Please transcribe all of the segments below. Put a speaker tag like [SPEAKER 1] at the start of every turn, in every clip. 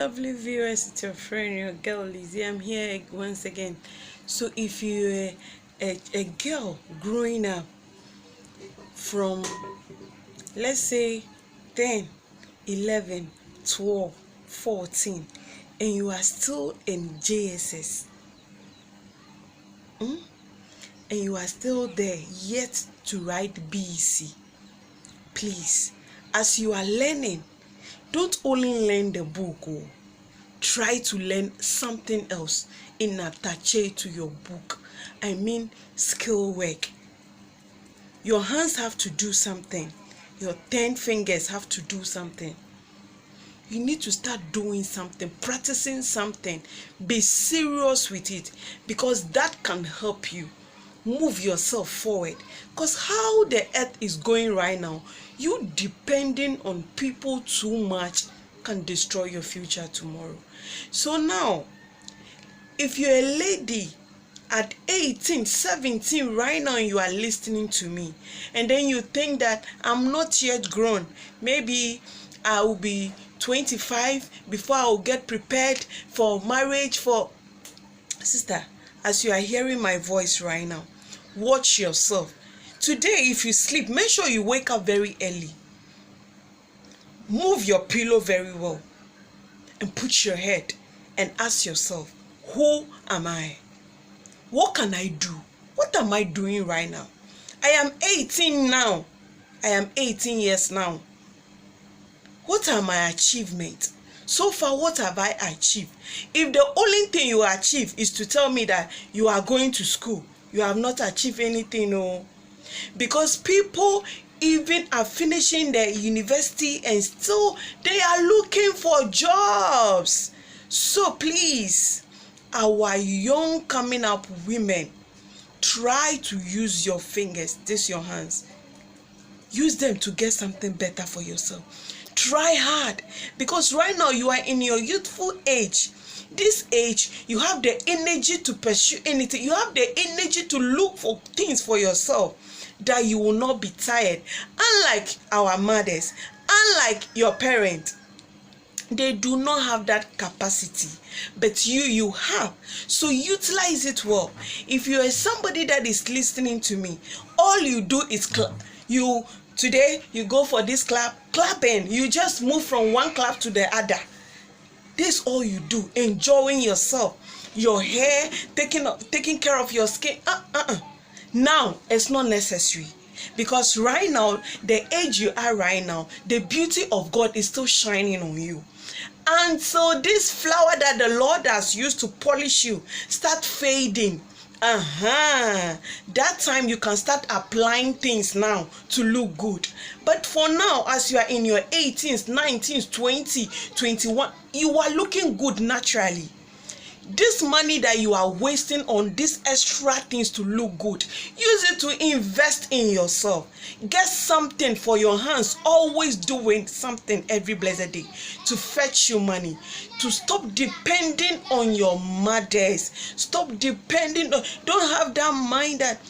[SPEAKER 1] Lovely viewers, it's your friend, your girl Lizzie. I'm here once again. So if you're a girl growing up from, let's say, 10, 11, 12, 14, and you are still in JSS, and you are still there yet to write BEC, please, as you are learning, don't only learn the book, try to learn something else in attache to your book. I mean skill work. Your hands have to do something. Your 10 fingers have to do something. You need to start doing something, practicing something. Be serious with it, because that can help you move yourself forward. Because how the earth is going right now, you depending on people too much can destroy your future tomorrow. So now, if you're a lady at 18, 17 right now, you are listening to me, and then you think that I'm not yet grown, maybe I will be 25 before I will get prepared for marriage. For sister, as you are hearing my voice right now, watch yourself. Today, if you sleep, make sure you wake up very early. Move your pillow very well and put your head and ask yourself, who am I? What can I do? What am I doing right now? I am 18 now. I am 18 years now. What are my achievements? So far, what have I achieved? If the only thing you achieve is to tell me that you are going to school, you have not achieved anything, no. Because people even are finishing their university and still they are looking for jobs. So please, our young coming up women, try to use your fingers, your hands. Use them to get something better for yourself. Try hard, because right now you are in your youthful age. This age, you have the energy to pursue anything. You have the energy to look for things for yourself, that you will not be tired. Unlike our mothers, unlike your parents, they do not have that capacity, but you have. So utilize it well. If you are somebody that is listening to me, all you do is clap. Today you go for this clapping. You just move from one clap to the other. This all you do, enjoying yourself, your hair, taking care of your skin. Now it's not necessary, because right now, the age you are right now, the beauty of God is still shining on you. And so this flower that the Lord has used to polish you start fading. That time you can start applying things now to look good. But for now, as you are in your 18s, 19s, 20, 21, you are looking good naturally. This money that you are wasting on these extra things to look good, use it to invest in yourself. Get something for your hands. Always doing something every blessed day to fetch you money. To stop depending on your mothers. Stop depending on, don't have that mind that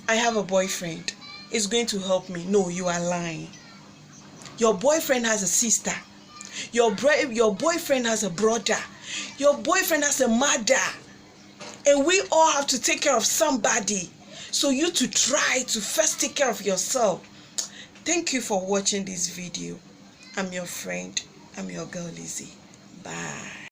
[SPEAKER 1] I have a boyfriend, it's going to help me. No, you are lying. Your boyfriend has a sister. Your boyfriend has a brother. Your boyfriend has a mother. And we all have to take care of somebody. So you to try to first take care of yourself. Thank you for watching this video. I'm your friend. I'm your girl Lizzie. Bye.